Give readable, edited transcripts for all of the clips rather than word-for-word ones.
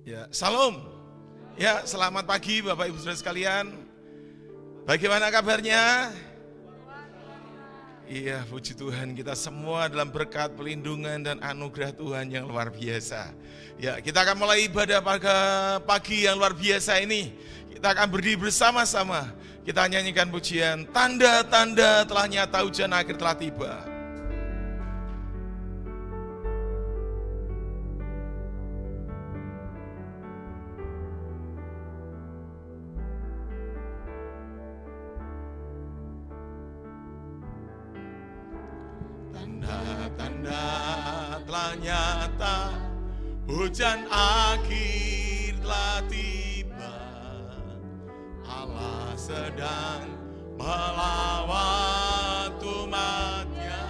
Ya, salam. Ya, selamat pagi Bapak Ibu Saudara sekalian. Bagaimana kabarnya? Iya, puji Tuhan, kita semua dalam berkat pelindungan dan anugerah Tuhan yang luar biasa. Ya, kita akan mulai ibadah pada pagi yang luar biasa ini. Kita akan berdiri bersama-sama. Kita nyanyikan pujian, tanda-tanda telah nyata, hujan akhir telah tiba. Tanda-tanda telah nyata, hujan akhir telah tiba. Allah sedang melawat umatnya.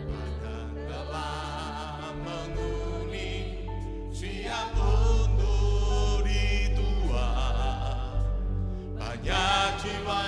Padang telah menguning, siap untuk dituai. Banyak jiwa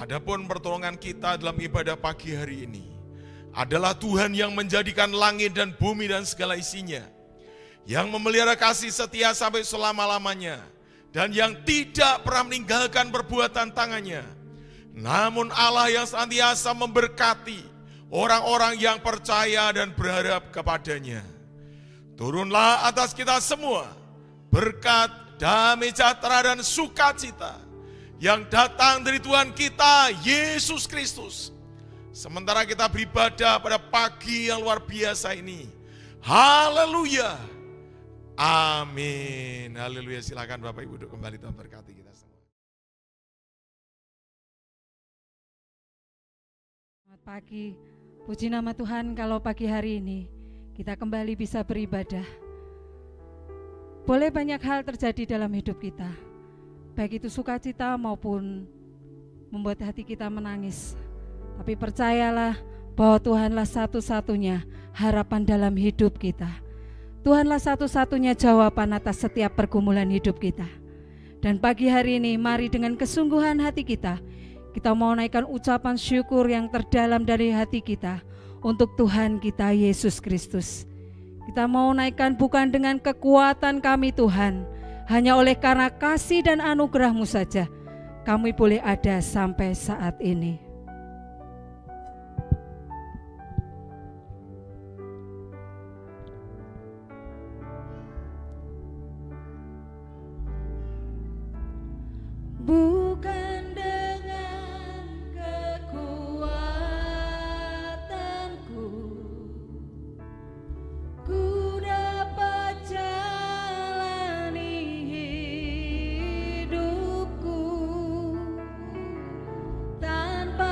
Adapun pertolongan kita dalam ibadah pagi hari ini adalah Tuhan yang menjadikan langit dan bumi dan segala isinya, yang memelihara kasih setia sampai selama-lamanya, dan yang tidak pernah meninggalkan perbuatan tangannya. Namun Allah yang senantiasa memberkati orang-orang yang percaya dan berharap kepadanya. Turunlah atas kita semua berkat, damai sejahtera dan sukacita yang datang dari Tuhan kita Yesus Kristus. Sementara kita beribadah pada pagi yang luar biasa ini. Haleluya. Amin. Haleluya. Silakan Bapak Ibu duduk kembali, Tuhan berkati kita semua. Selamat pagi. Puji nama Tuhan kalau pagi hari ini kita kembali bisa beribadah. Boleh banyak hal terjadi dalam hidup kita, baik itu sukacita maupun membuat hati kita menangis. Tapi percayalah bahwa Tuhanlah satu-satunya harapan dalam hidup kita. Tuhanlah satu-satunya jawaban atas setiap pergumulan hidup kita. Dan pagi hari ini mari dengan kesungguhan hati kita mau naikkan ucapan syukur yang terdalam dari hati kita untuk Tuhan kita Yesus Kristus. Kita mau naikkan bukan dengan kekuatan kami Tuhan, hanya oleh karena kasih dan anugerah-Mu saja kami boleh ada sampai saat ini. Bukan dengan kekuatanku ku dapat jalani hidupku tanpa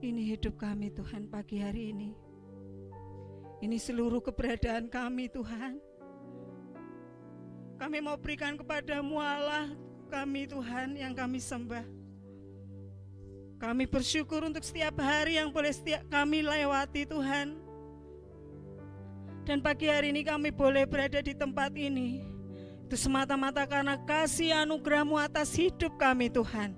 Ini hidup kami Tuhan pagi hari ini. Ini seluruh keberadaan kami Tuhan. Kami mau berikan kepadamu Allah kami Tuhan yang kami sembah. Kami bersyukur untuk setiap hari yang boleh kami lewati Tuhan. Dan pagi hari ini kami boleh berada di tempat ini. Itu semata-mata karena kasih anugerah-Mu atas hidup kami Tuhan.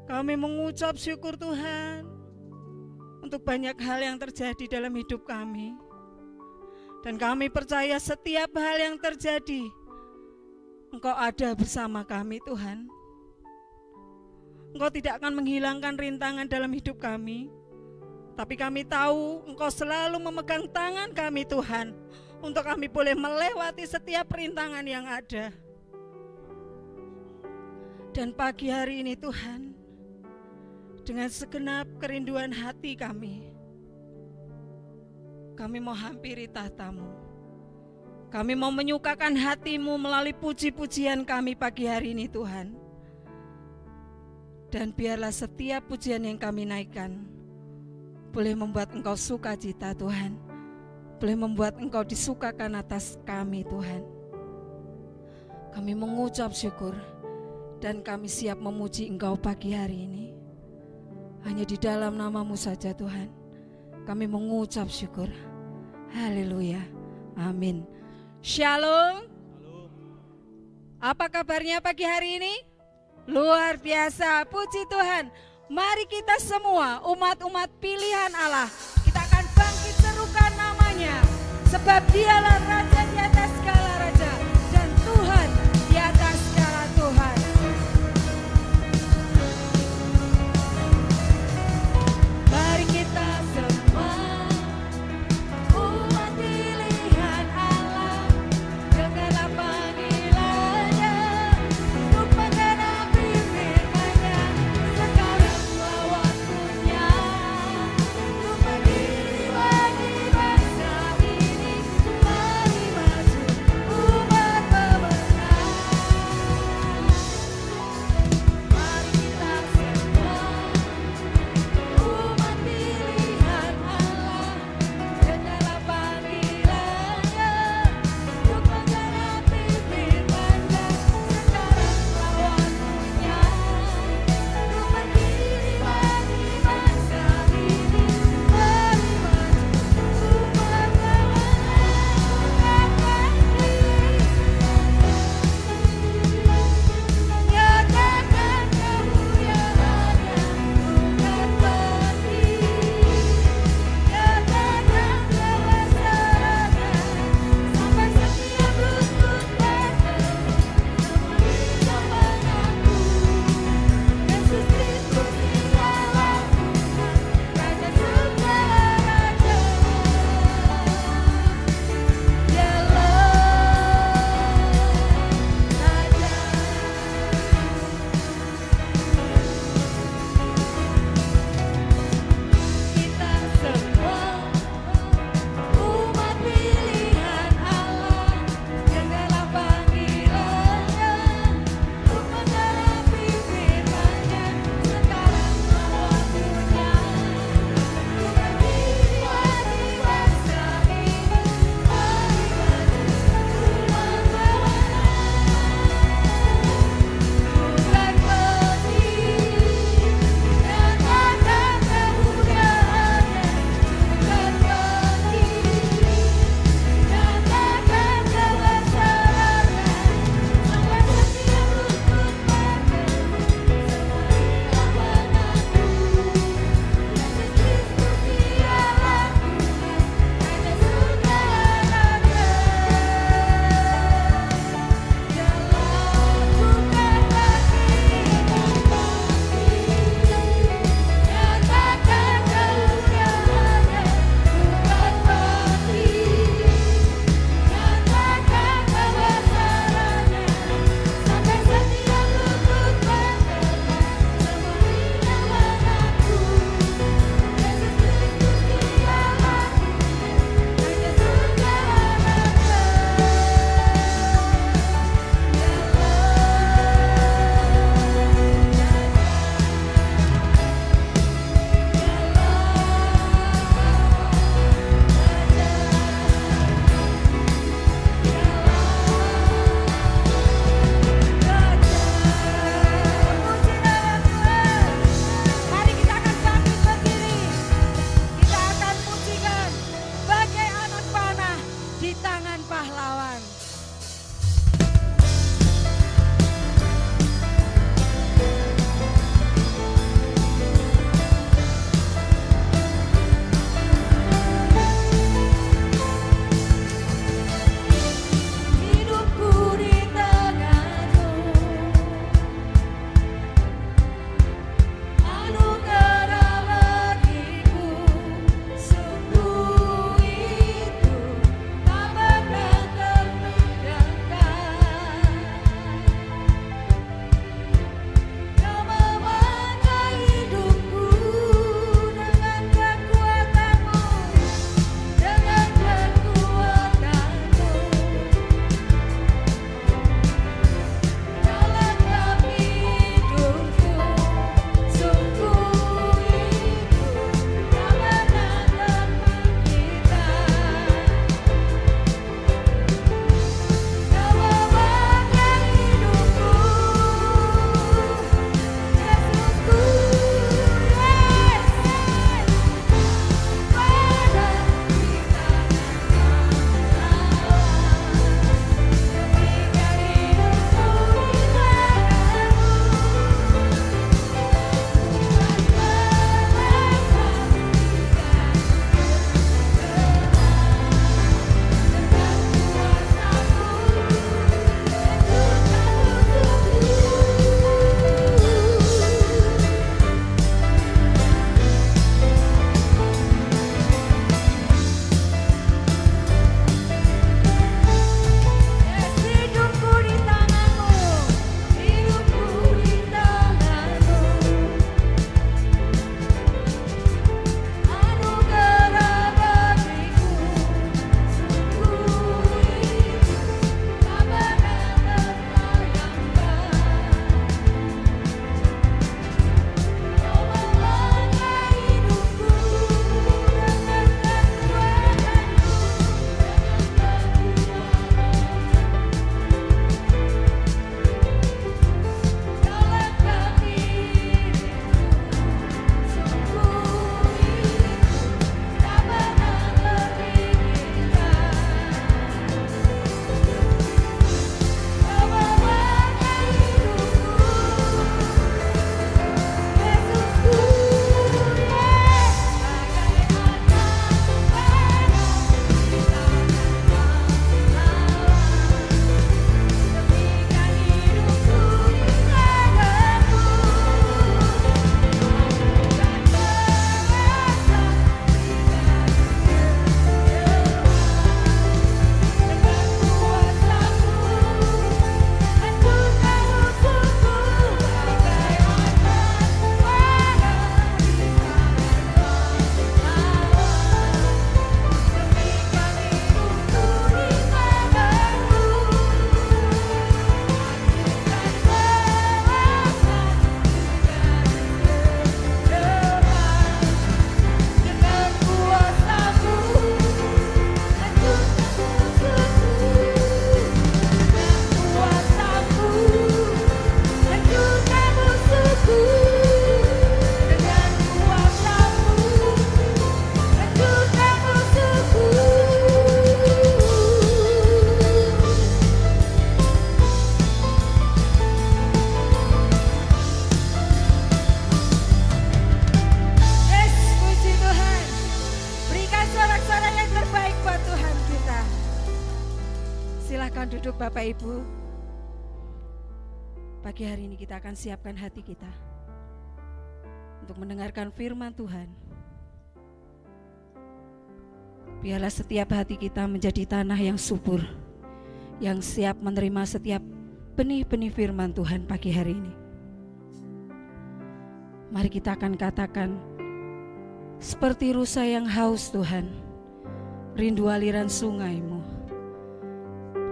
Kami mengucap syukur Tuhan untuk banyak hal yang terjadi dalam hidup kami. Dan kami percaya setiap hal yang terjadi, Engkau ada bersama kami Tuhan. Engkau tidak akan menghilangkan rintangan dalam hidup kami. Tapi kami tahu Engkau selalu memegang tangan kami Tuhan, untuk kami boleh melewati setiap rintangan yang ada. Dan pagi hari ini Tuhan, dengan segenap kerinduan hati kami mau hampiri tahta-Mu. Kami mau menyukakan hati-Mu melalui puji-pujian kami pagi hari ini Tuhan. Dan biarlah setiap pujian yang kami naikkan boleh membuat Engkau sukacita Tuhan. Boleh membuat Engkau disukakan atas kami Tuhan. Kami mengucap syukur dan kami siap memuji Engkau pagi hari ini. Hanya di dalam nama-Mu saja Tuhan kami mengucap syukur. Haleluya. Amin. Shalom. Apa kabarnya pagi hari ini? Luar biasa. Puji Tuhan. Mari kita semua umat-umat pilihan Allah, kita akan bangkit serukan namanya. Sebab Dialah Raja di atas segala raja dan Tuhan di atas segala Tuhan. Mari kita semua umat pilihan Allah, dengarlah panggilannya untuk menggenapi firman-Nya. Sekaranglah waktunya untuk berdiri bagi bangsa ini. Mari duduk Bapak Ibu. Pagi hari ini kita akan siapkan hati kita untuk mendengarkan firman Tuhan. Biarlah setiap hati kita menjadi tanah yang subur, yang siap menerima setiap benih-benih firman Tuhan pagi hari ini. Mari kita akan katakan, seperti rusa yang haus Tuhan, rindu aliran sungai-Mu.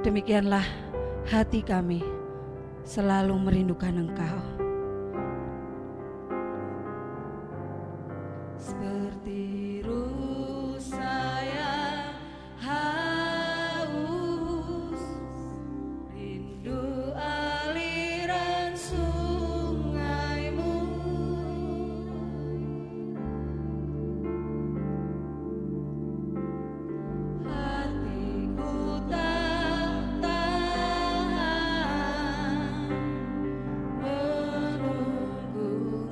Demikianlah hati kami selalu merindukan Engkau. Seperti rusa yang haus, rindu aliran sungai-Mu. Hatiku tak tahan menunggu-Mu.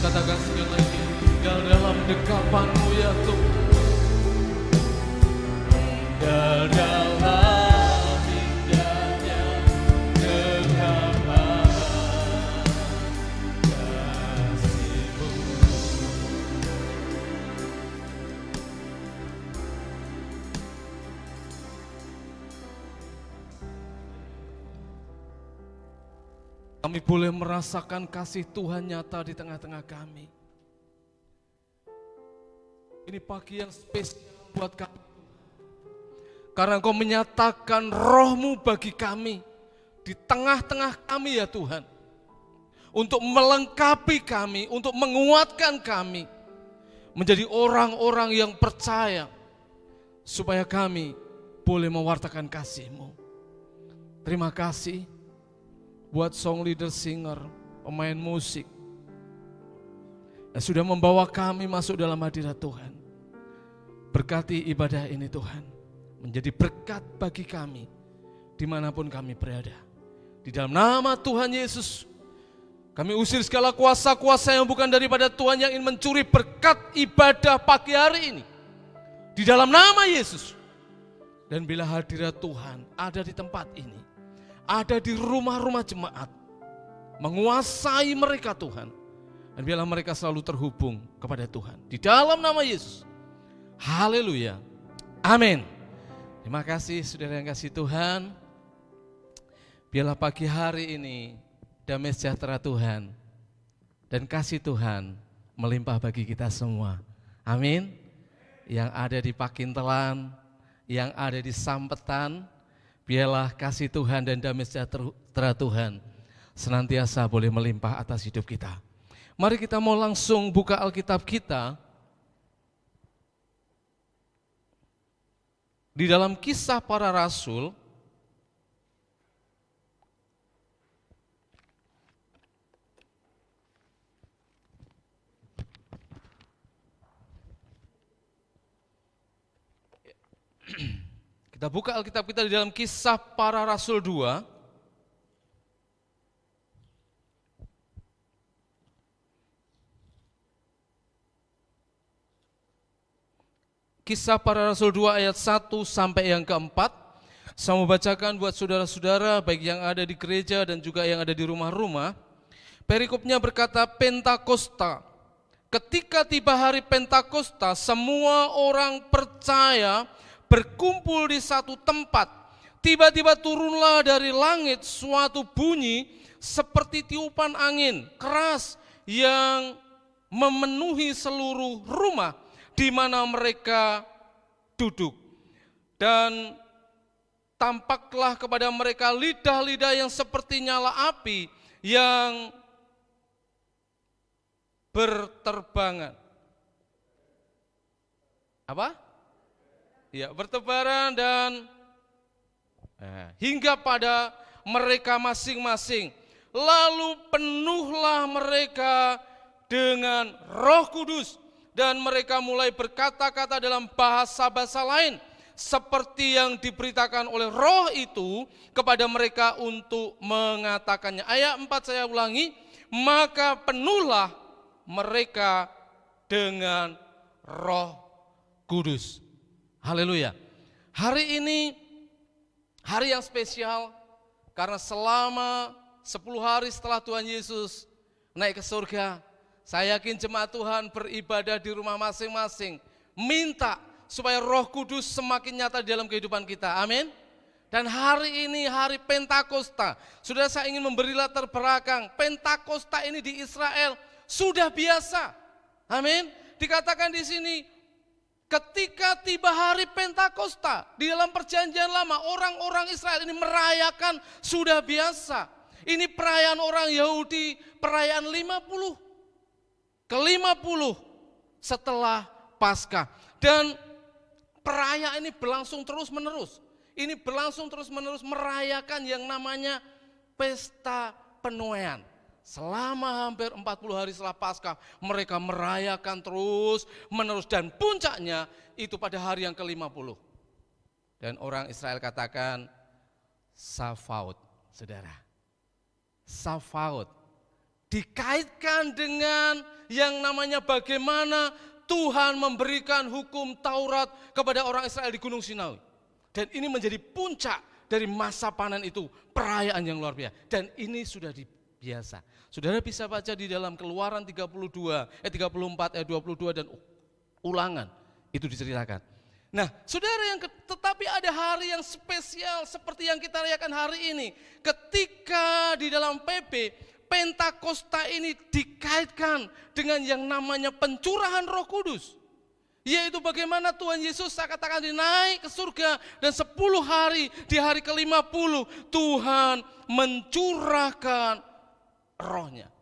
Katakan sekali lagi, tinggal dalam dekapan-Mu ya Tuhan. Tinggal dalam indahnya dekapan kasih-Mu. Kami boleh merasakan kasih Tuhan nyata di tengah-tengah kami. Ini pagi yang spesial buat kami. Karena Engkau menyatakan Roh-Mu bagi kami. Di tengah-tengah kami ya Tuhan. Untuk melengkapi kami, untuk menguatkan kami. Menjadi orang-orang yang percaya. Supaya kami boleh mewartakan kasih-Mu. Terima kasih. Buat song leader, singer, pemain musik yang sudah membawa kami masuk dalam hadirat Tuhan. Berkati ibadah ini Tuhan, menjadi berkat bagi kami dimanapun kami berada. Di dalam nama Tuhan Yesus, kami usir segala kuasa-kuasa yang bukan daripada Tuhan yang ingin mencuri berkat ibadah pagi hari ini. Di dalam nama Yesus. Dan bila hadirat Tuhan ada di tempat ini, ada di rumah-rumah jemaat, menguasai mereka Tuhan. Dan biarlah mereka selalu terhubung kepada Tuhan. Di dalam nama Yesus. Haleluya. Amin. Terima kasih saudara yang kasih Tuhan. Biarlah pagi hari ini damai sejahtera Tuhan dan kasih Tuhan melimpah bagi kita semua. Amin. Yang ada di Pakintelan, yang ada di Sampetan, biarlah kasih Tuhan dan damai sejahtera Tuhan senantiasa boleh melimpah atas hidup kita. Mari kita mau langsung buka Alkitab kita di dalam Kisah Para Rasul. Kita buka Alkitab kita di dalam Kisah Para Rasul 2. Kisah Para Rasul 2 ayat 1 sampai yang keempat. Saya mau bacakan buat saudara-saudara baik yang ada di gereja dan juga yang ada di rumah-rumah. Perikopnya berkata, Pentakosta. Ketika tiba hari Pentakosta, semua orang percaya berkumpul di satu tempat. Tiba-tiba turunlah dari langit suatu bunyi seperti tiupan angin keras yang memenuhi seluruh rumah di mana mereka duduk. Dan tampaklah kepada mereka lidah-lidah yang seperti nyala api yang berterbangan. Apa? Ya, bertebaran dan hingga pada mereka masing-masing. Lalu penuhlah mereka dengan Roh Kudus dan mereka mulai berkata-kata dalam bahasa-bahasa lain seperti yang diberitakan oleh Roh itu kepada mereka untuk mengatakannya. Ayat 4 saya ulangi, maka penuhlah mereka dengan Roh Kudus. Haleluya. Hari ini hari yang spesial karena selama 10 hari setelah Tuhan Yesus naik ke surga, saya yakin jemaat Tuhan beribadah di rumah masing-masing, minta supaya Roh Kudus semakin nyata di dalam kehidupan kita. Amin. Dan hari ini hari Pentakosta. Saudara, saya ingin memberi latar belakang. Pentakosta ini di Israel sudah biasa. Amin. Dikatakan di sini, ketika tiba hari Pentakosta, di dalam perjanjian lama, orang-orang Israel ini merayakan sudah biasa. Ini perayaan orang Yahudi, perayaan 50. Ke-50 setelah Paskah. Dan perayaan ini berlangsung terus-menerus. Ini berlangsung terus-menerus merayakan yang namanya Pesta Penuaian. Selama hampir 40 hari setelah Paskah, mereka merayakan terus menerus dan puncaknya itu pada hari yang ke-50. Dan orang Israel katakan Safaut, saudara. Safaut dikaitkan dengan yang namanya bagaimana Tuhan memberikan hukum Taurat kepada orang Israel di Gunung Sinai. Dan ini menjadi puncak dari masa panen itu, perayaan yang luar biasa. Dan ini sudah biasa. Saudara bisa baca di dalam Keluaran 34 ayat 22 dan Ulangan, itu diceritakan. Nah, saudara, tetapi ada hari yang spesial seperti yang kita rayakan hari ini. Ketika di dalam PP, Pentakosta ini dikaitkan dengan yang namanya pencurahan Roh Kudus. Yaitu bagaimana Tuhan Yesus, saya katakan, naik ke surga dan 10 hari, di hari ke-50 Tuhan mencurahkan rohnya.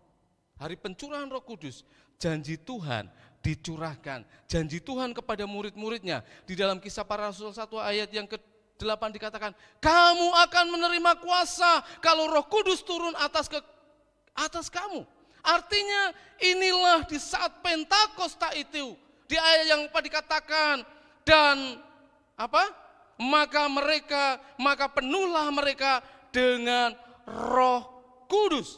Hari pencurahan Roh Kudus, janji Tuhan dicurahkan, janji Tuhan kepada murid-muridnya. Di dalam Kisah Para Rasul 1 ayat yang ke-8 dikatakan, kamu akan menerima kuasa kalau Roh Kudus turun atas kamu. Artinya inilah di saat Pentakosta itu, di ayat yang dikatakan, dan maka penuhlah mereka dengan Roh Kudus.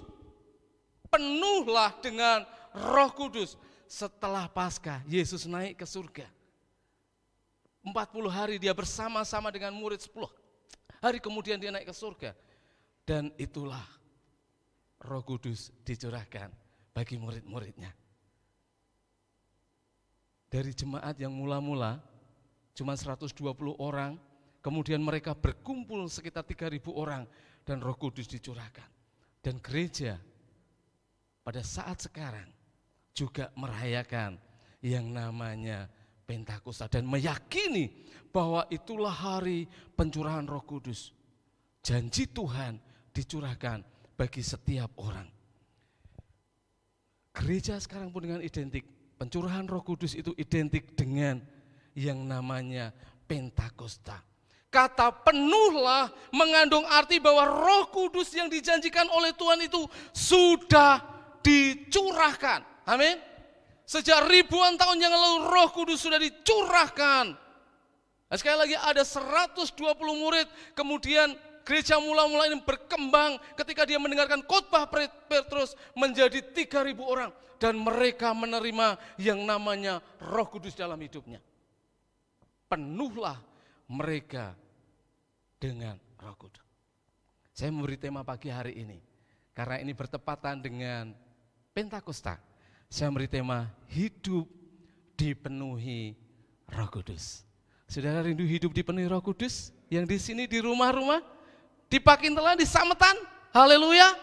Penuhlah dengan Roh Kudus. Setelah Paskah, Yesus naik ke surga. 40 hari dia bersama-sama dengan murid 10 hari kemudian dia naik ke surga. Dan itulah Roh Kudus dicurahkan bagi murid-muridnya. Dari jemaat yang mula-mula cuma 120 orang, kemudian mereka berkumpul sekitar 3.000 orang dan Roh Kudus dicurahkan. Dan gereja pada saat sekarang juga merayakan yang namanya Pentakosta dan meyakini bahwa itulah hari pencurahan Roh Kudus. Janji Tuhan dicurahkan bagi setiap orang. Gereja sekarang pun dengan identik, pencurahan Roh Kudus itu identik dengan yang namanya Pentakosta. Kata penuhlah mengandung arti bahwa Roh Kudus yang dijanjikan oleh Tuhan itu sudah dicurahkan. Amin. Sejak ribuan tahun yang lalu Roh Kudus sudah dicurahkan. Nah, sekali lagi ada 120 murid, kemudian gereja mula-mula ini berkembang ketika dia mendengarkan khotbah Petrus menjadi 3.000 orang. Dan mereka menerima yang namanya Roh Kudus dalam hidupnya. Penuhlah mereka dengan Roh Kudus. Saya memberi tema pagi hari ini, karena ini bertepatan dengan Pentakosta. Saya memberi tema hidup dipenuhi Roh Kudus. Saudara rindu hidup dipenuhi Roh Kudus? Yang di sini di rumah-rumah, di Pakintelan, di Sametan, haleluya.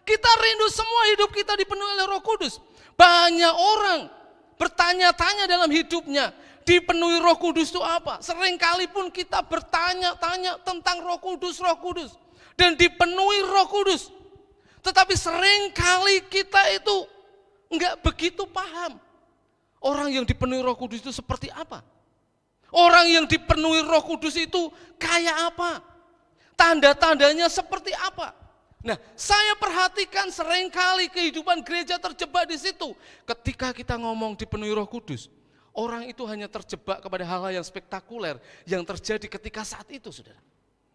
Kita rindu semua hidup kita dipenuhi oleh Roh Kudus. Banyak orang bertanya-tanya dalam hidupnya, dipenuhi Roh Kudus itu apa? Seringkali pun kita bertanya-tanya tentang Roh Kudus dan dipenuhi Roh Kudus. Tetapi seringkali kita itu enggak begitu paham orang yang dipenuhi Roh Kudus itu seperti apa. Orang yang dipenuhi Roh Kudus itu kayak apa? Tanda-tandanya seperti apa? Nah, saya perhatikan seringkali kehidupan gereja terjebak di situ. Ketika kita ngomong dipenuhi Roh Kudus, orang itu hanya terjebak kepada hal-hal yang spektakuler yang terjadi ketika saat itu, saudara.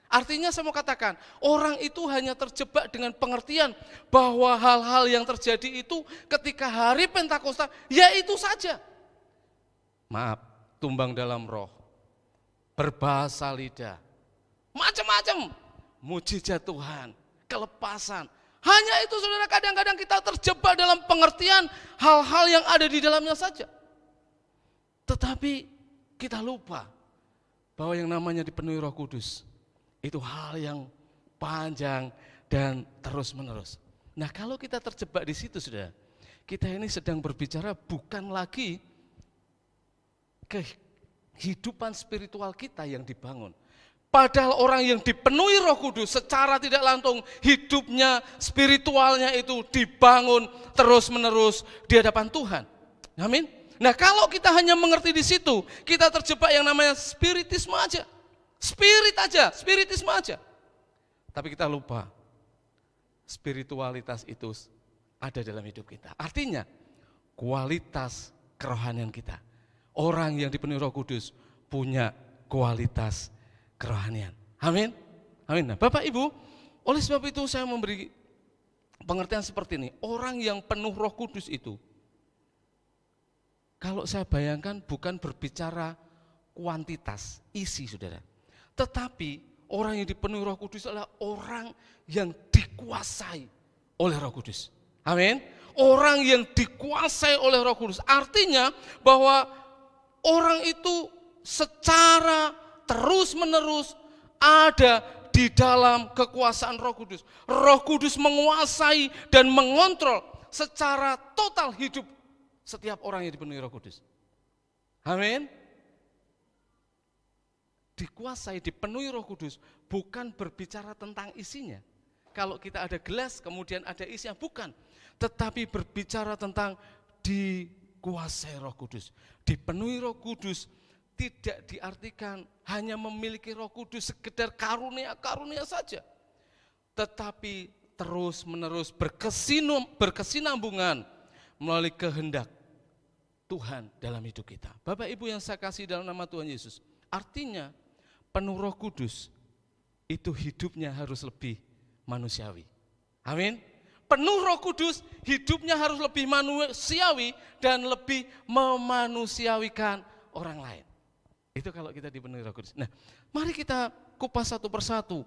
Artinya saya mau katakan, orang itu hanya terjebak dengan pengertian bahwa hal-hal yang terjadi itu ketika hari Pentakosta, ya itu saja. Maaf, tumbang dalam roh, berbahasa lidah, macam-macam, mujizat Tuhan, kelepasan. Hanya itu, saudara, kadang-kadang kita terjebak dalam pengertian hal-hal yang ada di dalamnya saja. Tetapi kita lupa bahwa yang namanya dipenuhi Roh Kudus itu hal yang panjang dan terus menerus. Nah, kalau kita terjebak di situ, saudara, kita ini sedang berbicara bukan lagi kehidupan spiritual kita yang dibangun. Padahal orang yang dipenuhi Roh Kudus secara tidak langsung hidupnya spiritualnya itu dibangun terus menerus di hadapan Tuhan. Amin. Nah, kalau kita hanya mengerti di situ, kita terjebak yang namanya spiritisme aja. Spiritisme aja. Tapi kita lupa, spiritualitas itu ada dalam hidup kita. Artinya, kualitas kerohanian kita. Orang yang dipenuhi Roh Kudus punya kualitas kerohanian. Amin. Amin. Nah, Bapak Ibu, oleh sebab itu saya memberi pengertian seperti ini. Orang yang penuh Roh Kudus itu, kalau saya bayangkan bukan berbicara kuantitas, isi saudara. Tetapi orang yang dipenuhi Roh Kudus adalah orang yang dikuasai oleh Roh Kudus. Amin. Orang yang dikuasai oleh Roh Kudus. Artinya bahwa orang itu secara terus-menerus ada di dalam kekuasaan Roh Kudus. Roh Kudus menguasai dan mengontrol secara total hidup setiap orang yang dipenuhi Roh Kudus. Amin. Dikuasai, dipenuhi Roh Kudus bukan berbicara tentang isinya. Kalau kita ada gelas kemudian ada isinya, bukan. Tetapi berbicara tentang dikuasai Roh Kudus. Dipenuhi Roh Kudus tidak diartikan hanya memiliki Roh Kudus sekedar karunia-karunia saja. Tetapi terus-menerus berkesinambungan melalui kehendak Tuhan dalam hidup kita. Bapak Ibu yang saya kasih dalam nama Tuhan Yesus, artinya penuh Roh Kudus itu hidupnya harus lebih manusiawi. Amin. Penuh Roh Kudus hidupnya harus lebih manusiawi dan lebih memanusiawikan orang lain. Itu kalau kita dipenuhi Roh Kudus. Nah, mari kita kupas satu persatu.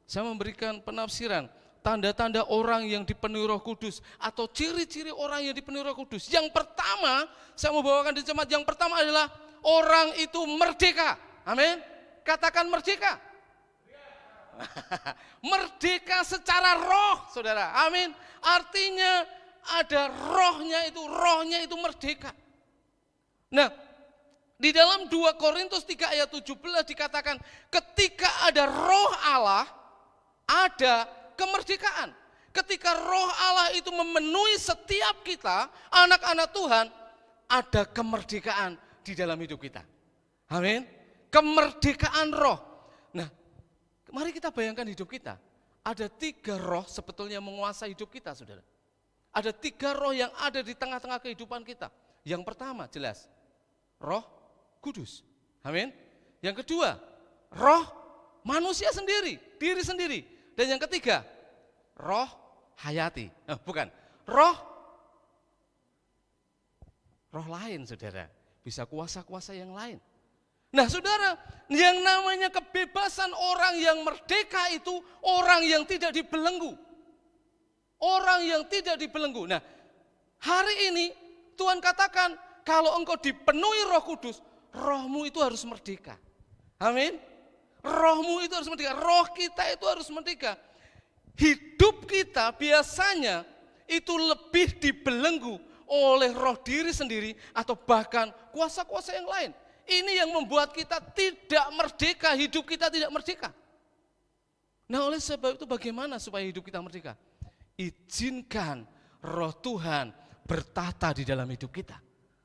Saya memberikan penafsiran tanda-tanda orang yang dipenuhi Roh Kudus atau ciri-ciri orang yang dipenuhi Roh Kudus. Yang pertama, saya mau bawakan di jemaat, yang pertama adalah orang itu merdeka. Amin. Katakan merdeka. Merdeka secara roh, saudara. Amin. Artinya ada rohnya itu merdeka. Nah, di dalam 2 Korintus 3 ayat 17 dikatakan ketika ada roh Allah, ada kemerdekaan. Ketika roh Allah itu memenuhi setiap kita, anak-anak Tuhan, ada kemerdekaan di dalam hidup kita. Amin. Kemerdekaan roh. Nah, mari kita bayangkan hidup kita. Ada 3 roh sebetulnya menguasai hidup kita, saudara. Ada 3 roh yang ada di tengah-tengah kehidupan kita. Yang pertama jelas, Roh Kudus. Amin. Yang kedua, roh manusia sendiri, diri sendiri. Dan yang ketiga, roh hayati. Bukan, roh lain, saudara. Bisa kuasa-kuasa yang lain. Nah, saudara, yang namanya kebebasan orang yang merdeka itu orang yang tidak dibelenggu. Orang yang tidak dibelenggu. Nah, hari ini Tuhan katakan kalau engkau dipenuhi Roh Kudus, rohmu itu harus merdeka. Amin. Rohmu itu harus merdeka. Roh kita itu harus merdeka. Hidup kita biasanya itu lebih dibelenggu oleh roh diri sendiri atau bahkan kuasa-kuasa yang lain. Ini yang membuat kita tidak merdeka, hidup kita tidak merdeka. Nah, oleh sebab itu bagaimana supaya hidup kita merdeka? Izinkan roh Tuhan bertata di dalam hidup kita.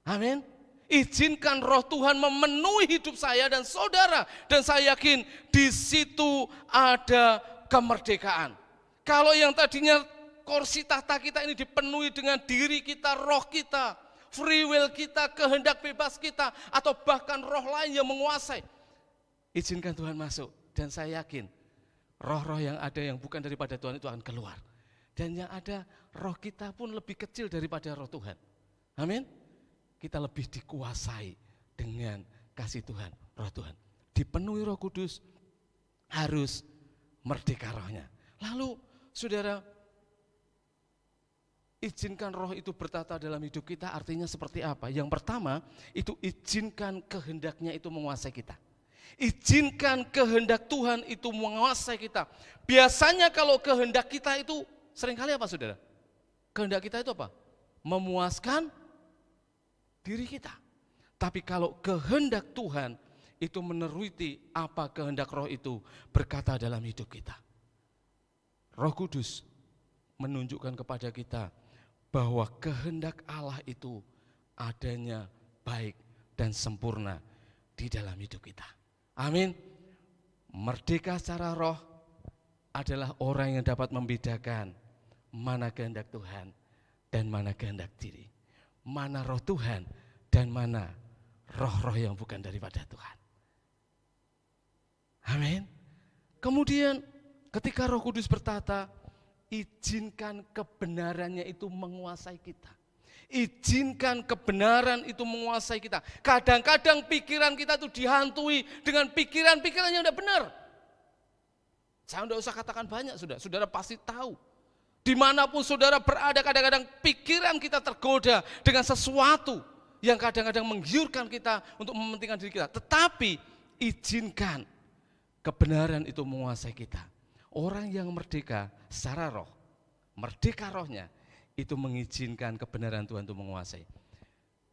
Amin. Izinkan roh Tuhan memenuhi hidup saya dan saudara. Dan saya yakin di situ ada kemerdekaan. Kalau yang tadinya kursi tahta kita ini dipenuhi dengan diri kita, roh kita, free will kita, kehendak bebas kita, atau bahkan roh lain yang menguasai. Izinkan Tuhan masuk. Dan saya yakin roh-roh yang ada yang bukan daripada Tuhan itu akan keluar. Dan yang ada roh kita pun lebih kecil daripada roh Tuhan. Amin. Kita lebih dikuasai dengan kasih Tuhan, roh Tuhan. Dipenuhi Roh Kudus, harus merdeka rohnya. Lalu saudara, izinkan roh itu bertata dalam hidup kita artinya seperti apa? Yang pertama, itu izinkan kehendaknya itu menguasai kita. Izinkan kehendak Tuhan itu menguasai kita. Biasanya kalau kehendak kita itu seringkali apa, saudara? Kehendak kita itu apa? Memuaskan diri kita. Tapi kalau kehendak Tuhan itu meneruti apa kehendak roh itu berkata dalam hidup kita. Roh Kudus menunjukkan kepada kita bahwa kehendak Allah itu adanya baik dan sempurna di dalam hidup kita. Amin. Merdeka secara roh adalah orang yang dapat membedakan mana kehendak Tuhan dan mana kehendak diri. Mana roh Tuhan dan mana roh-roh yang bukan daripada Tuhan. Amin. Kemudian ketika Roh Kudus bertata, izinkan kebenarannya itu menguasai kita. Izinkan kebenaran itu menguasai kita. Kadang-kadang pikiran kita itu dihantui dengan pikiran-pikiran yang tidak benar. Saya tidak usah katakan banyak, saudara pasti tahu. Dimanapun saudara berada, kadang-kadang pikiran kita tergoda dengan sesuatu yang kadang-kadang menggiurkan kita untuk mementingkan diri kita. Tetapi izinkan kebenaran itu menguasai kita. Orang yang merdeka secara roh, merdeka rohnya, itu mengizinkan kebenaran Tuhan itu menguasai.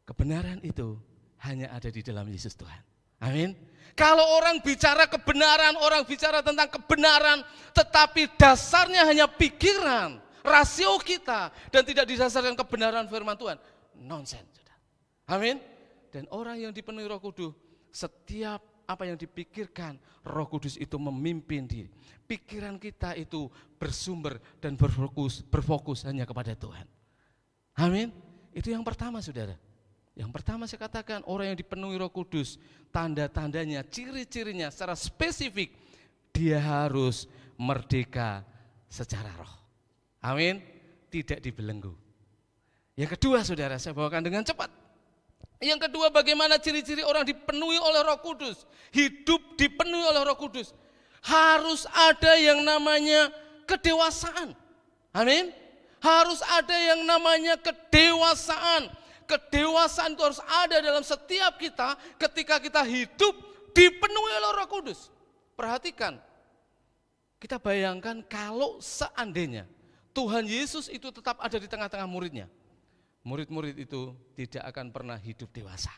Kebenaran itu hanya ada di dalam Yesus Tuhan. Amin. Kalau orang bicara kebenaran, orang bicara tentang kebenaran, tetapi dasarnya hanya pikiran, rasio kita, dan tidak didasarkan kebenaran firman Tuhan, nonsense. Amin. Dan orang yang dipenuhi Roh Kudus, setiap apa yang dipikirkan, Roh Kudus itu memimpin diri. Pikiran kita itu bersumber dan berfokus hanya kepada Tuhan. Amin. Itu yang pertama, saudara. Yang pertama saya katakan, orang yang dipenuhi Roh Kudus, tanda-tandanya, ciri-cirinya secara spesifik, dia harus merdeka secara roh. Amin. Tidak dibelenggu. Yang kedua, saudara, saya bawakan dengan cepat. Yang kedua, bagaimana ciri-ciri orang dipenuhi oleh Roh Kudus, hidup dipenuhi oleh Roh Kudus. Harus ada yang namanya kedewasaan. Amin. Harus ada yang namanya kedewasaan. Kedewasaan itu harus ada dalam setiap kita ketika kita hidup dipenuhi oleh Roh Kudus. Perhatikan, kita bayangkan kalau seandainya Tuhan Yesus itu tetap ada di tengah-tengah muridnya. Murid-murid itu tidak akan pernah hidup dewasa.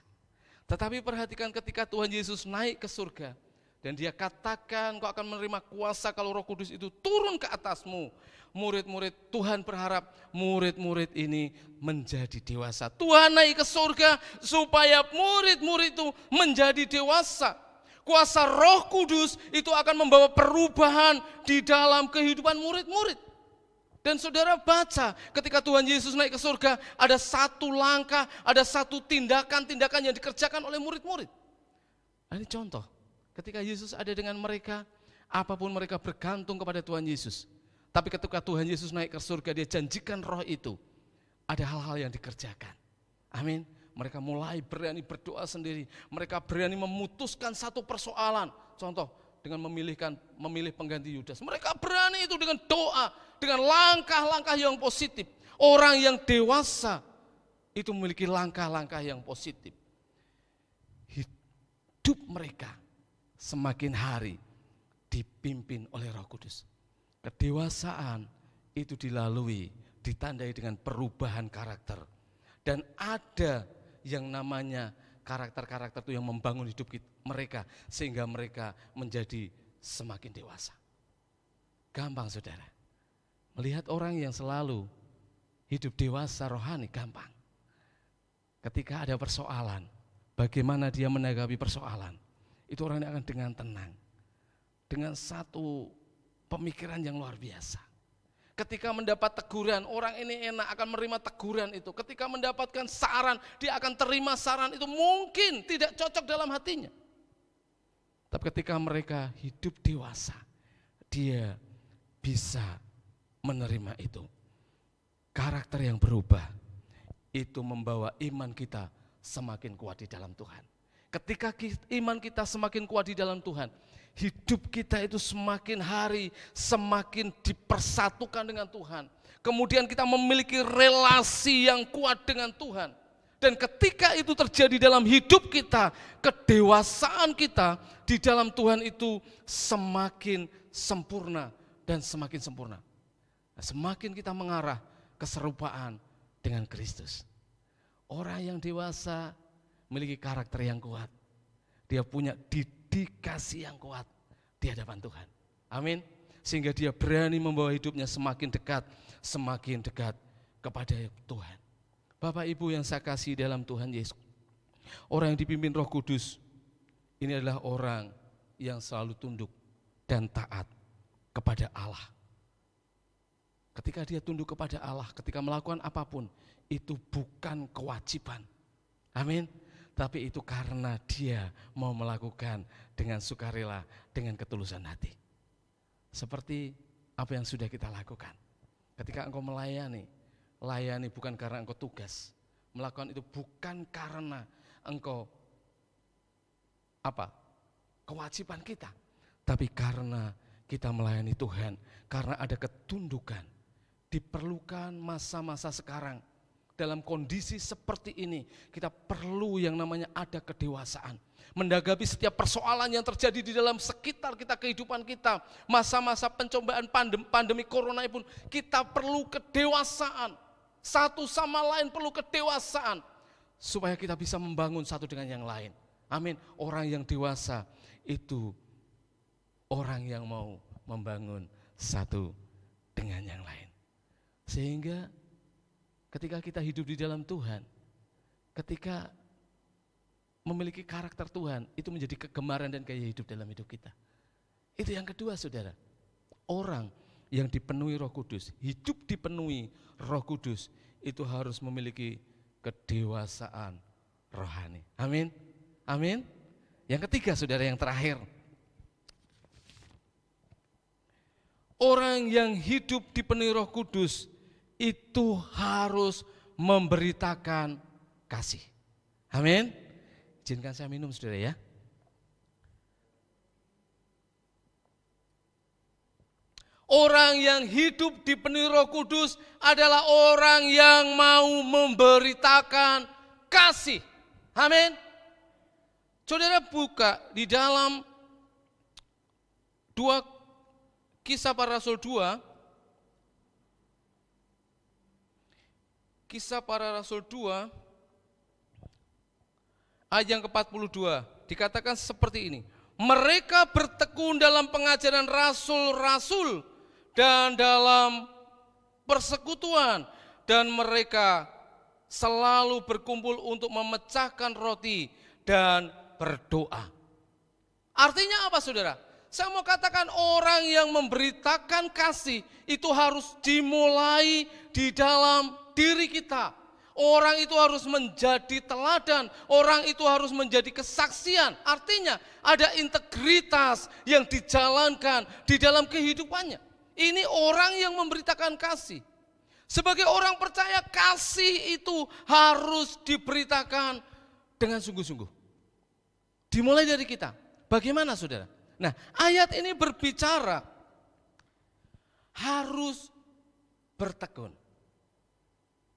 Tetapi perhatikan ketika Tuhan Yesus naik ke surga, dan dia katakan kau akan menerima kuasa kalau Roh Kudus itu turun ke atasmu. Murid-murid, Tuhan berharap murid-murid ini menjadi dewasa. Tuhan naik ke surga supaya murid-murid itu menjadi dewasa. Kuasa Roh Kudus itu akan membawa perubahan di dalam kehidupan murid-murid. Dan saudara baca ketika Tuhan Yesus naik ke surga, ada satu langkah, ada satu tindakan-tindakan yang dikerjakan oleh murid-murid. Ini contoh, ketika Yesus ada dengan mereka, apapun mereka bergantung kepada Tuhan Yesus. Tapi ketika Tuhan Yesus naik ke surga, dia janjikan roh itu, ada hal-hal yang dikerjakan. Amin. Mereka mulai berani berdoa sendiri, mereka berani memutuskan satu persoalan. Contoh, dengan memilih pengganti Yudas. Mereka berani itu dengan doa, dengan langkah-langkah yang positif. Orang yang dewasa itu memiliki langkah-langkah yang positif. Hidup mereka semakin hari dipimpin oleh Roh Kudus. Kedewasaan itu dilalui, ditandai dengan perubahan karakter. Dan ada yang namanya karakter-karakter itu yang membangun hidup mereka sehingga mereka menjadi semakin dewasa. Gampang, saudara. Melihat orang yang selalu hidup dewasa rohani gampang. Ketika ada persoalan, bagaimana dia menanggapi persoalan, itu orang akan dengan tenang, dengan satu pemikiran yang luar biasa. Ketika mendapat teguran, orang ini enak akan menerima teguran itu. Ketika mendapatkan saran, dia akan terima saran itu, mungkin tidak cocok dalam hatinya. Tapi ketika mereka hidup dewasa, dia bisa menerima itu. Karakter yang berubah, itu membawa iman kita semakin kuat di dalam Tuhan. Ketika iman kita semakin kuat di dalam Tuhan, hidup kita itu semakin hari semakin dipersatukan dengan Tuhan. Kemudian kita memiliki relasi yang kuat dengan Tuhan. Dan ketika itu terjadi dalam hidup kita, kedewasaan kita di dalam Tuhan itu semakin sempurna dan semakin sempurna. Semakin kita mengarah keserupaan dengan Kristus. Orang yang dewasa memiliki karakter yang kuat. Dia punya dedikasi yang kuat di hadapan Tuhan. Amin. Sehingga dia berani membawa hidupnya semakin dekat kepada Tuhan. Bapak Ibu yang saya kasih dalam Tuhan Yesus, orang yang dipimpin Roh Kudus, ini adalah orang yang selalu tunduk dan taat kepada Allah. Ketika dia tunduk kepada Allah, ketika melakukan apapun, itu bukan kewajiban. Amin. tapi itu karena dia mau melakukan dengan sukarela, dengan ketulusan hati. Seperti apa yang sudah kita lakukan. Ketika engkau melayani, layani bukan karena engkau tugas. Melakukan itu bukan karena engkau kewajiban kita, tapi karena kita melayani Tuhan, karena ada ketundukan. Diperlukan masa-masa sekarang. Dalam kondisi seperti ini, kita perlu yang namanya ada kedewasaan. Menghadapi setiap persoalan yang terjadi di dalam sekitar kita, kehidupan kita. Masa-masa pencobaan pandemi corona pun, kita perlu kedewasaan. Satu sama lain perlu kedewasaan. Supaya kita bisa membangun satu dengan yang lain. Amin. Orang yang dewasa itu orang yang mau membangun satu dengan yang lain. Sehingga ketika kita hidup di dalam Tuhan, ketika memiliki karakter Tuhan, itu menjadi kegemaran dan gaya hidup dalam hidup kita. Itu yang kedua, saudara. Orang yang dipenuhi Roh Kudus, hidup dipenuhi Roh Kudus, itu harus memiliki kedewasaan rohani. Amin. Amin. Yang ketiga, saudara, yang terakhir. Orang yang hidup dipenuhi Roh Kudus itu harus memberitakan kasih. Amin. Izinkan saya minum, saudara, ya. Orang yang hidup dipenuhi Roh Kudus adalah orang yang mau memberitakan kasih. Amin. Saudara buka di dalam 2 Kisah Para Rasul 2. Kisah Para Rasul 2 ayat yang ke-42 dikatakan seperti ini. Mereka bertekun dalam pengajaran rasul-rasul dan dalam persekutuan, dan mereka selalu berkumpul untuk memecahkan roti dan berdoa. Artinya apa, saudara? Saya mau katakan orang yang memberitakan kasih itu harus dimulai di dalam diri kita. Orang itu harus menjadi teladan, orang itu harus menjadi kesaksian. Artinya ada integritas yang dijalankan di dalam kehidupannya. Ini orang yang memberitakan kasih. Sebagai orang percaya, kasih itu harus diberitakan dengan sungguh-sungguh. Dimulai dari kita. Bagaimana, saudara? Nah, ayat ini berbicara harus bertekun.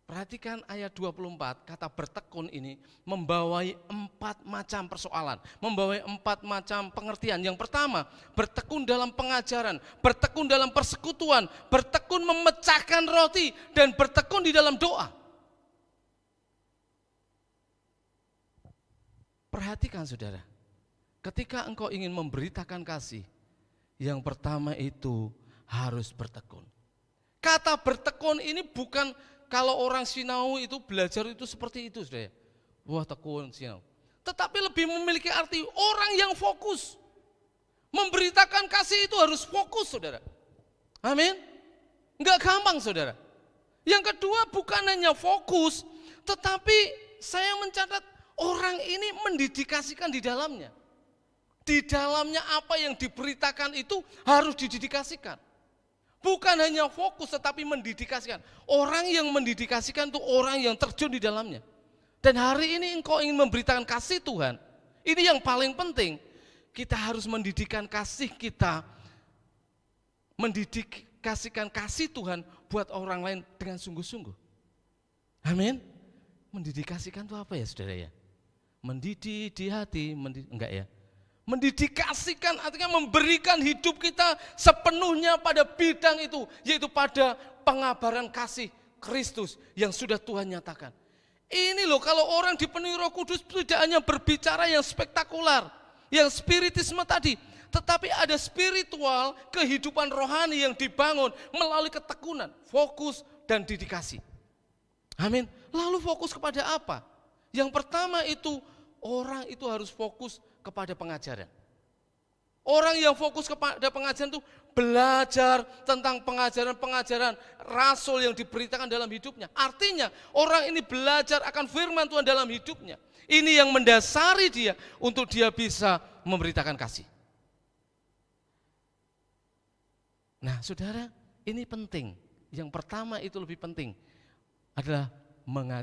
Perhatikan ayat 24, kata bertekun ini membawai 4 macam persoalan, membawai 4 macam pengertian. Yang pertama, bertekun dalam pengajaran, bertekun dalam persekutuan, bertekun memecahkan roti, dan bertekun di dalam doa. Perhatikan, saudara, ketika engkau ingin memberitakan kasih, yang pertama itu harus bertekun. Kata bertekun ini bukan kalau orang Sinau itu belajar itu seperti itu, saudara. Wah, tekun Sinau. Tetapi lebih memiliki arti orang yang fokus. Memberitakan kasih itu harus fokus, saudara. Amin. Enggak gampang, saudara. Yang kedua, bukan hanya fokus, tetapi saya mencatat orang ini mendedikasikan di dalamnya. Di dalamnya apa yang diberitakan itu harus didedikasikan. Bukan hanya fokus tetapi mendedikasikan. Orang yang mendedikasikan itu orang yang terjun di dalamnya. Dan hari ini engkau ingin memberitakan kasih Tuhan. Ini yang paling penting. Kita harus mendedikasikan kasih kita. Mendedikasikan kasih Tuhan buat orang lain dengan sungguh-sungguh. Amin. Mendedikasikan itu apa ya, saudara ya? Mendidik di hati, enggak ya? Mendedikasikan artinya memberikan hidup kita sepenuhnya pada bidang itu, yaitu pada pengabaran kasih Kristus yang sudah Tuhan nyatakan. Ini loh, kalau orang dipenuhi Roh Kudus tidak hanya berbicara yang spektakuler, yang spiritisme tadi, tetapi ada spiritual, kehidupan rohani yang dibangun melalui ketekunan, fokus dan dedikasi. Amin. Lalu fokus kepada apa? Yang pertama itu orang itu harus fokus kepada pengajaran. Orang yang fokus kepada pengajaran itu belajar tentang pengajaran-pengajaran rasul yang diberitakan dalam hidupnya. Artinya orang ini belajar akan firman Tuhan dalam hidupnya. Ini yang mendasari dia untuk dia bisa memberitakan kasih. Nah saudara, ini penting. Yang pertama itu lebih penting adalah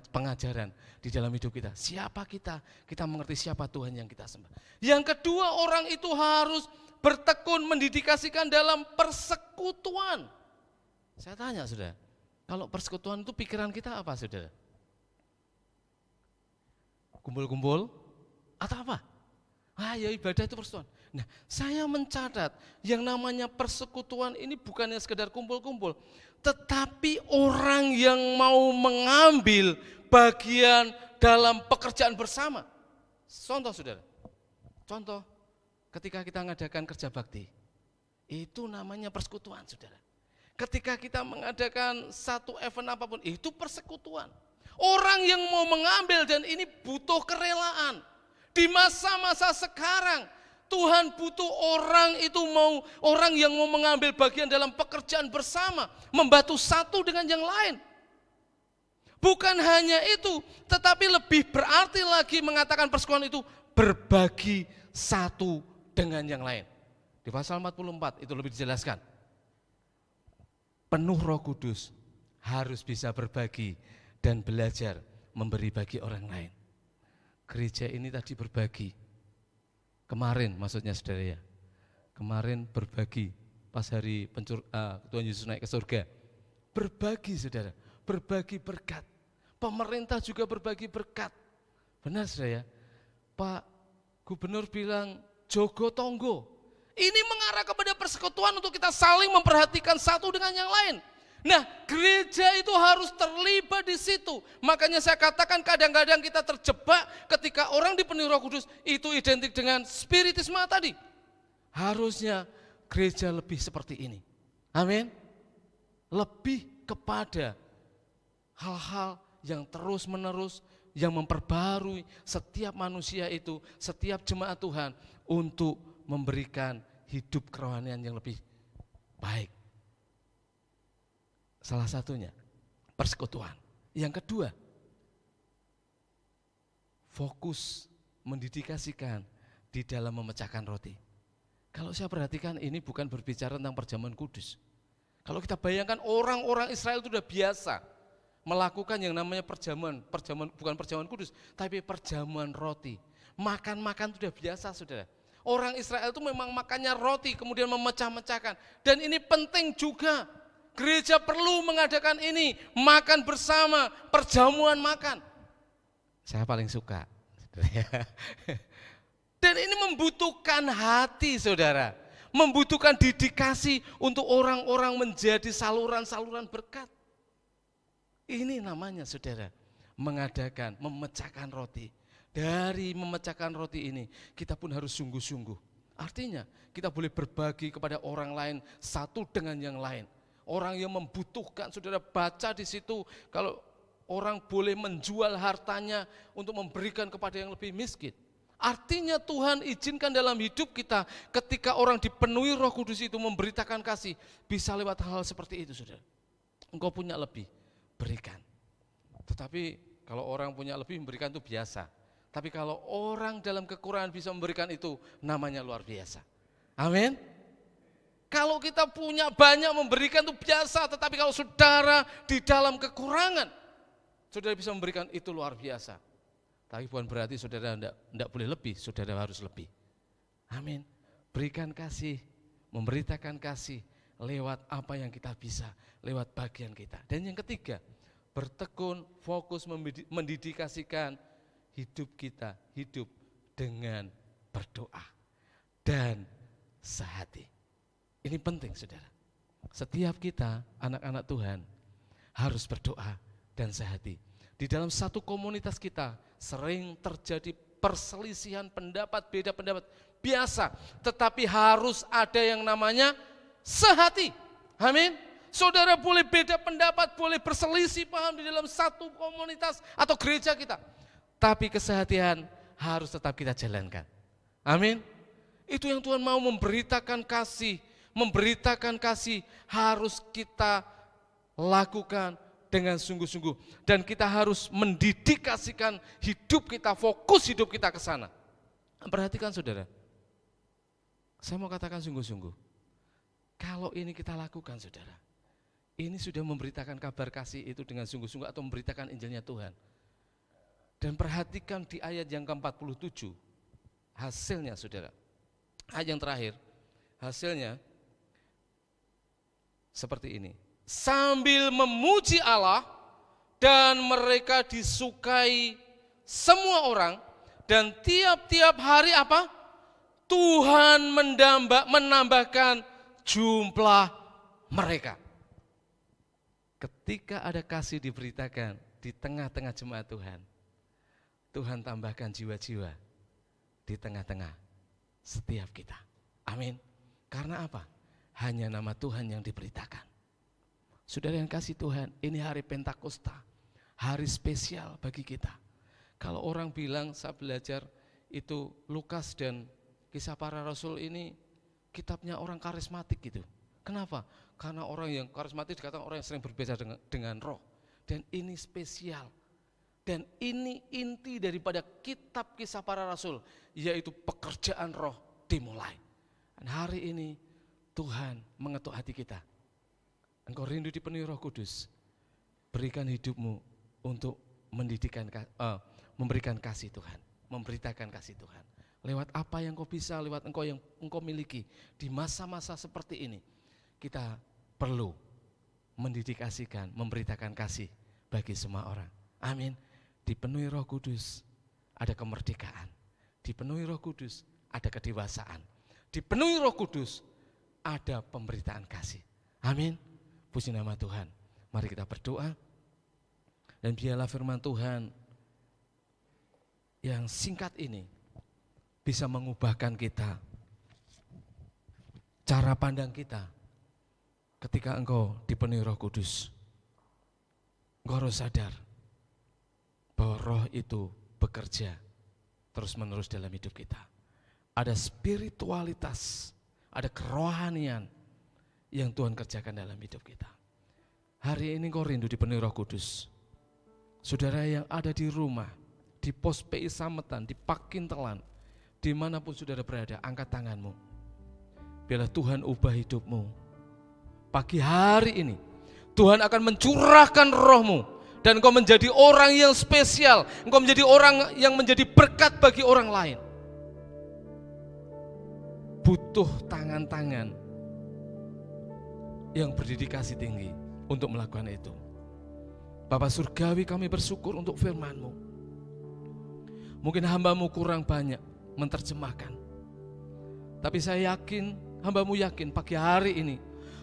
pengajaran di dalam hidup kita. Siapa kita? Kita mengerti siapa Tuhan yang kita sembah. Yang kedua, orang itu harus bertekun mendedikasikan dalam persekutuan. Saya tanya saudara, kalau persekutuan itu pikiran kita apa saudara? Kumpul-kumpul atau apa? Ya ibadah itu persekutuan. Nah, saya mencatat yang namanya persekutuan ini bukannya sekedar kumpul-kumpul, tetapi orang yang mau mengambil bagian dalam pekerjaan bersama. Contoh saudara, contoh ketika kita mengadakan kerja bakti, itu namanya persekutuan saudara. Ketika kita mengadakan satu event apapun, itu persekutuan. Orang yang mau mengambil dan ini butuh kerelaan. Di masa-masa sekarang, Tuhan butuh orang yang mau mengambil bagian dalam pekerjaan bersama, membantu satu dengan yang lain. Bukan hanya itu, tetapi lebih berarti lagi mengatakan persekutuan itu berbagi satu dengan yang lain. Di pasal 44 itu lebih dijelaskan. Penuh Roh Kudus harus bisa berbagi dan belajar memberi bagi orang lain. Gereja ini tadi berbagi. Kemarin maksudnya saudara ya, kemarin berbagi pas hari Tuhan Yesus naik ke surga. Berbagi saudara, berbagi berkat. Pemerintah juga berbagi berkat. Benar saudara ya, Pak Gubernur bilang jogo tonggo. Ini mengarah kepada persekutuan untuk kita saling memperhatikan satu dengan yang lain. Nah, gereja itu harus terlibat di situ. Makanya saya katakan kadang-kadang kita terjebak ketika orang dipenuhi Roh Kudus, itu identik dengan spiritisme tadi. Harusnya gereja lebih seperti ini. Amin. Lebih kepada hal-hal yang terus-menerus, yang memperbarui setiap manusia itu, setiap jemaat Tuhan untuk memberikan hidup kerohanian yang lebih baik. Salah satunya persekutuan. Yang kedua, fokus mendedikasikan di dalam memecahkan roti. Kalau saya perhatikan ini bukan berbicara tentang perjamuan kudus. Kalau kita bayangkan orang-orang Israel itu sudah biasa melakukan yang namanya perjamuan bukan perjamuan kudus, tapi perjamuan roti. Makan-makan itu sudah biasa saudara. Orang Israel itu memang makannya roti kemudian memecah-mecahkan. Dan ini penting juga. Gereja perlu mengadakan ini, makan bersama, perjamuan makan. Saya paling suka. Dan ini membutuhkan hati saudara. Membutuhkan dedikasi untuk orang-orang menjadi saluran-saluran berkat. Ini namanya saudara, mengadakan, memecahkan roti. Dari memecahkan roti ini, kita pun harus sungguh-sungguh. Artinya, kita boleh berbagi kepada orang lain, satu dengan yang lain. Orang yang membutuhkan, saudara baca di situ, kalau orang boleh menjual hartanya untuk memberikan kepada yang lebih miskin. Artinya Tuhan izinkan dalam hidup kita, ketika orang dipenuhi Roh Kudus itu memberitakan kasih, bisa lewat hal seperti itu saudara. Engkau punya lebih, berikan. Tetapi kalau orang punya lebih, memberikan itu biasa. Tapi kalau orang dalam kekurangan bisa memberikan itu, namanya luar biasa. Amin. Kalau kita punya banyak memberikan itu biasa, tetapi kalau saudara di dalam kekurangan, saudara bisa memberikan itu luar biasa. Tapi bukan berarti saudara tidak boleh lebih, saudara harus lebih. Amin. Berikan kasih, memberitakan kasih lewat apa yang kita bisa, lewat bagian kita. Dan yang ketiga, bertekun, fokus mendedikasikan hidup kita, hidup dengan berdoa dan sehati. Ini penting saudara, setiap kita anak-anak Tuhan harus berdoa dan sehati. Di dalam satu komunitas kita sering terjadi perselisihan pendapat, beda pendapat, biasa. Tetapi harus ada yang namanya sehati, amin. Saudara boleh beda pendapat, boleh berselisih paham di dalam satu komunitas atau gereja kita. Tapi kesehatian harus tetap kita jalankan, amin. Itu yang Tuhan mau, memberitakan kasih. Memberitakan kasih harus kita lakukan dengan sungguh-sungguh. Dan kita harus mendedikasikan hidup kita, fokus hidup kita ke sana. Perhatikan saudara, saya mau katakan sungguh-sungguh. Kalau ini kita lakukan saudara, ini sudah memberitakan kabar kasih itu dengan sungguh-sungguh atau memberitakan Injilnya Tuhan. Dan perhatikan di ayat yang ke-47, hasilnya saudara. Ayat yang terakhir, hasilnya seperti ini. Sambil memuji Allah dan mereka disukai semua orang, dan tiap-tiap hari apa? Tuhan menambahkan jumlah mereka. Ketika ada kasih diberitakan di tengah-tengah jemaat Tuhan, Tuhan tambahkan jiwa-jiwa di tengah-tengah setiap kita. Amin. Karena apa? Hanya nama Tuhan yang diberitakan. Saudara yang kasih Tuhan, ini hari Pentakosta, hari spesial bagi kita. Kalau orang bilang, saya belajar itu Lukas dan Kisah Para Rasul ini kitabnya orang karismatik gitu. Kenapa? Karena orang yang karismatik dikatakan orang yang sering berbicara dengan roh. Dan ini spesial. Dan ini inti daripada kitab Kisah Para Rasul, yaitu pekerjaan roh dimulai. Dan hari ini Tuhan mengetuk hati kita. Engkau rindu dipenuhi Roh Kudus, berikan hidupmu untuk memberikan kasih Tuhan, memberitakan kasih Tuhan. Lewat apa yang kau bisa, lewat yang engkau miliki. Di masa-masa seperti ini, kita perlu mendedikasikan, memberitakan kasih bagi semua orang. Amin. Dipenuhi Roh Kudus, ada kemerdekaan. Dipenuhi Roh Kudus, ada kedewasaan. Dipenuhi Roh Kudus, ada pemberitaan kasih. Amin. Puji nama Tuhan. Mari kita berdoa. Dan biarlah firman Tuhan yang singkat ini bisa mengubahkan kita, cara pandang kita ketika engkau dipenuhi Roh Kudus. Engkau harus sadar bahwa roh itu bekerja terus-menerus dalam hidup kita. Ada spiritualitas, ada kerohanian yang Tuhan kerjakan dalam hidup kita. Hari ini kau rindu dipenuhi Roh Kudus. Saudara yang ada di rumah, di pos PI Sametan, di Pakintelan, dimanapun saudara berada, angkat tanganmu. Biarlah Tuhan ubah hidupmu. Pagi hari ini, Tuhan akan mencurahkan rohmu, dan engkau menjadi orang yang spesial, engkau menjadi orang yang menjadi berkat bagi orang lain. Butuh tangan-tangan yang berdedikasi tinggi untuk melakukan itu. Bapa Surgawi, kami bersyukur untuk firman-Mu. Mungkin hamba-Mu kurang banyak menerjemahkan, tapi saya yakin, hamba-Mu yakin pagi hari ini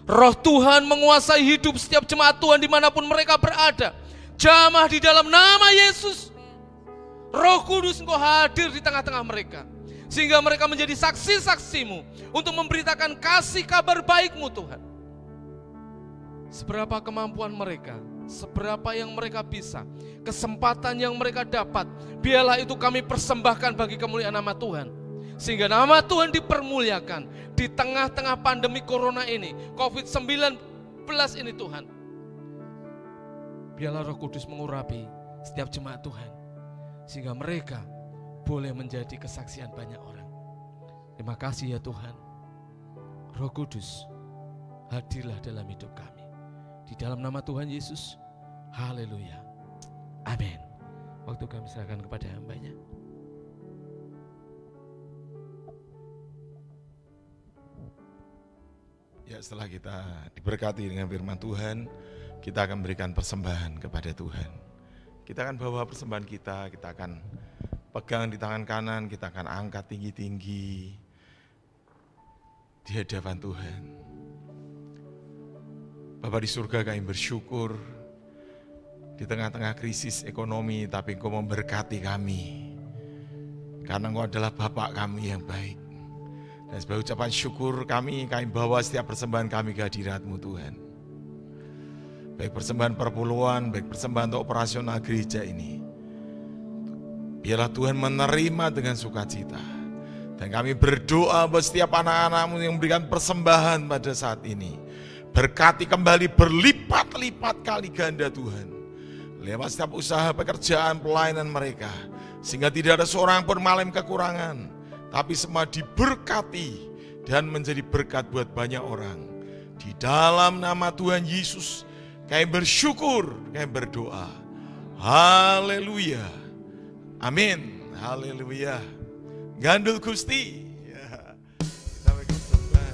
Roh Tuhan menguasai hidup setiap jemaat Tuhan dimanapun mereka berada. Jamah di dalam nama Yesus. Roh Kudus Engkau hadir di tengah-tengah mereka, sehingga mereka menjadi saksi-saksi-Mu untuk memberitakan kasih kabar baik-Mu Tuhan. Seberapa kemampuan mereka, seberapa yang mereka bisa, kesempatan yang mereka dapat, biarlah itu kami persembahkan bagi kemuliaan nama Tuhan. Sehingga nama Tuhan dipermuliakan di tengah-tengah pandemi corona ini, COVID-19 ini Tuhan. Biarlah Roh Kudus mengurapi setiap jemaat Tuhan, sehingga mereka boleh menjadi kesaksian banyak orang. Terima kasih ya Tuhan. Roh Kudus, hadirlah dalam hidup kami. Di dalam nama Tuhan Yesus, haleluya, amin. Waktu kami serahkan kepada hamba-Nya. Ya, setelah kita diberkati dengan firman Tuhan, kita akan berikan persembahan kepada Tuhan. Kita akan bawa persembahan kita akan pegang di tangan kanan, kita akan angkat tinggi-tinggi di hadapan Tuhan. Bapa di surga, kami bersyukur di tengah-tengah krisis ekonomi, tapi Engkau memberkati kami. Karena Engkau adalah Bapa kami yang baik. Dan sebagai ucapan syukur kami bawa setiap persembahan kami ke hadirat-Mu Tuhan. Baik persembahan perpuluhan, baik persembahan untuk operasional gereja ini. Biarlah Tuhan menerima dengan sukacita. Dan kami berdoa buat setiap anak-anak-Mu yang memberikan persembahan pada saat ini. Berkati kembali berlipat-lipat kali ganda Tuhan. Lewat setiap usaha pekerjaan pelayanan mereka. Sehingga tidak ada seorang pun mengalami kekurangan. Tapi semua diberkati dan menjadi berkat buat banyak orang. Di dalam nama Tuhan Yesus kami bersyukur, kami berdoa. Haleluya. Amin. Haleluya. Gandul Gusti. Ya. Kita bagi sebelah.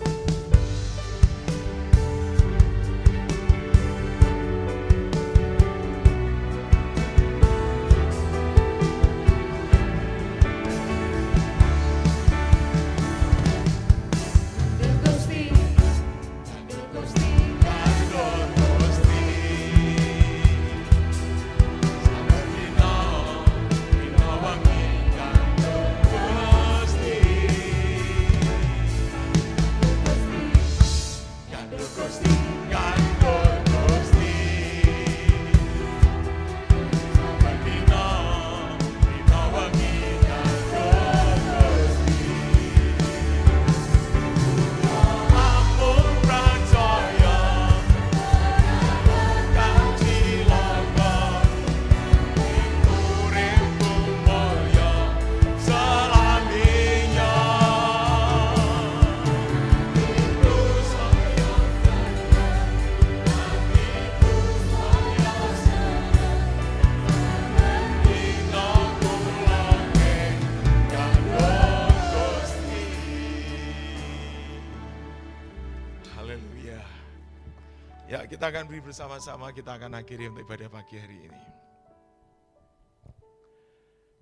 Ya, kita akan beri bersama-sama, kita akan akhiri untuk ibadah pagi hari ini.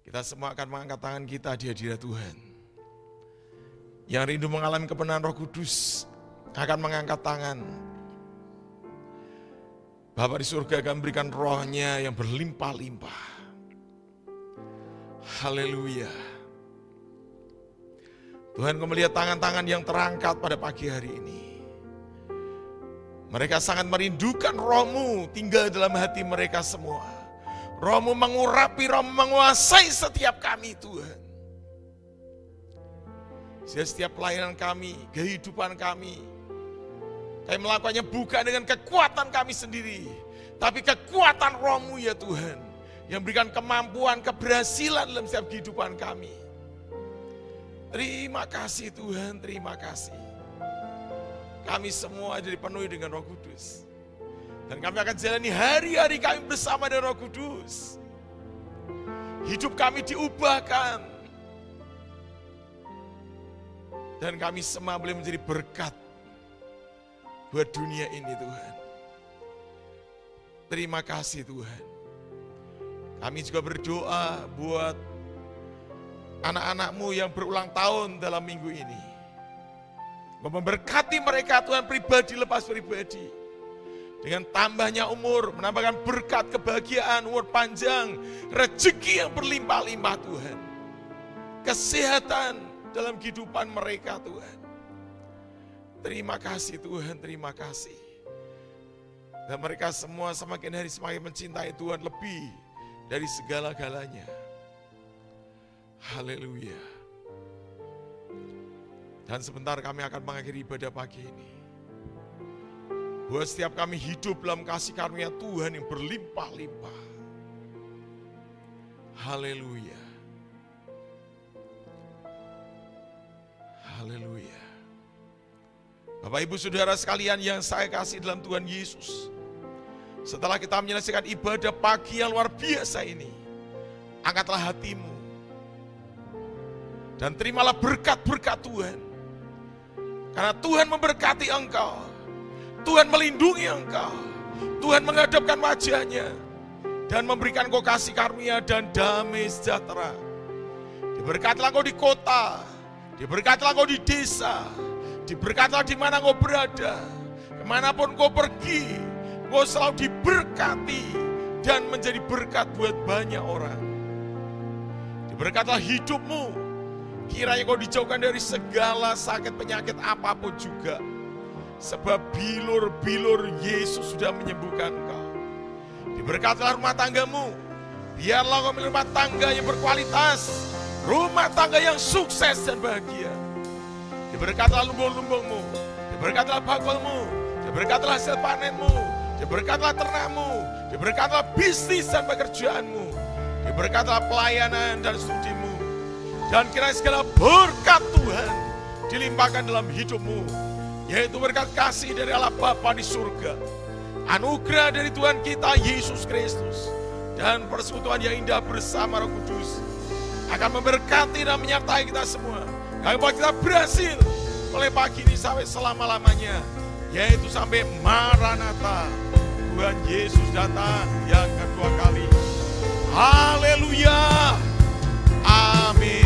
Kita semua akan mengangkat tangan kita di hadirat Tuhan. Yang rindu mengalami kebenaran Roh Kudus akan mengangkat tangan. Bapa di surga akan memberikan rohnya yang berlimpah-limpah. Haleluya. Tuhan, kau melihat tangan-tangan yang terangkat pada pagi hari ini. Mereka sangat merindukan Roh-Mu tinggal dalam hati mereka semua. Roh-Mu mengurapi, Roh-Mu menguasai setiap kami, Tuhan. Setiap pelayanan kami, kehidupan kami melakukannya bukan dengan kekuatan kami sendiri, tapi kekuatan Roh-Mu ya Tuhan, yang berikan kemampuan, keberhasilan dalam setiap kehidupan kami. Terima kasih Tuhan, terima kasih. Kami semua dipenuhi dengan Roh Kudus. Dan kami akan jalani hari-hari kami bersama dengan Roh Kudus. Hidup kami diubahkan. Dan kami semua boleh menjadi berkat buat dunia ini Tuhan. Terima kasih Tuhan. Kami juga berdoa buat anak-anak-Mu yang berulang tahun dalam minggu ini. Memberkati mereka Tuhan, pribadi lepas pribadi. Dengan tambahnya umur, menambahkan berkat, kebahagiaan, umur panjang, rezeki yang berlimpah-limpah Tuhan. Kesehatan dalam kehidupan mereka Tuhan. Terima kasih Tuhan, terima kasih. Dan mereka semua semakin hari semakin mencintai Tuhan lebih dari segala-galanya. Haleluya. Dan sebentar kami akan mengakhiri ibadah pagi ini. Buat setiap kami hidup dalam kasih karunia Tuhan yang berlimpah-limpah. Haleluya. Haleluya. Bapak Ibu Saudara sekalian yang saya kasih dalam Tuhan Yesus. Setelah kita menyelesaikan ibadah pagi yang luar biasa ini, angkatlah hatimu. Dan terimalah berkat-berkat Tuhan. Karena Tuhan memberkati engkau. Tuhan melindungi engkau. Tuhan menghadapkan wajahnya. Dan memberikan kau kasih karunia dan damai sejahtera. Diberkatilah kau di kota. Diberkatilah kau di desa. Diberkatilah di mana kau berada. Kemanapun kau pergi. Kau selalu diberkati. Dan menjadi berkat buat banyak orang. Diberkatilah hidupmu. Kiranya kau dijauhkan dari segala sakit penyakit apapun juga. Sebab bilur-bilur Yesus sudah menyembuhkan kau. Diberkatilah rumah tanggamu. Biarlah kau memiliki rumah tangga yang berkualitas. rumah tangga yang sukses dan bahagia. Diberkatilah lumbung-lumbungmu, diberkatilah bakulmu, diberkatilah hasil panenmu, diberkatilah ternakmu, diberkatilah bisnis dan pekerjaanmu, diberkatilah pelayanan dan studimu. Dan kiranya segala berkat Tuhan dilimpahkan dalam hidupmu, yaitu berkat kasih dari Allah Bapa di surga, anugerah dari Tuhan kita Yesus Kristus, dan persekutuan yang indah bersama Roh Kudus akan memberkati dan menyertai kita semua. Kami buat kita berhasil mulai pagi ini sampai selama-lamanya, yaitu sampai Maranatha, Tuhan Yesus datang yang kedua kali. Haleluya. Amin.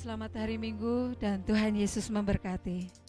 Selamat hari Minggu dan Tuhan Yesus memberkati.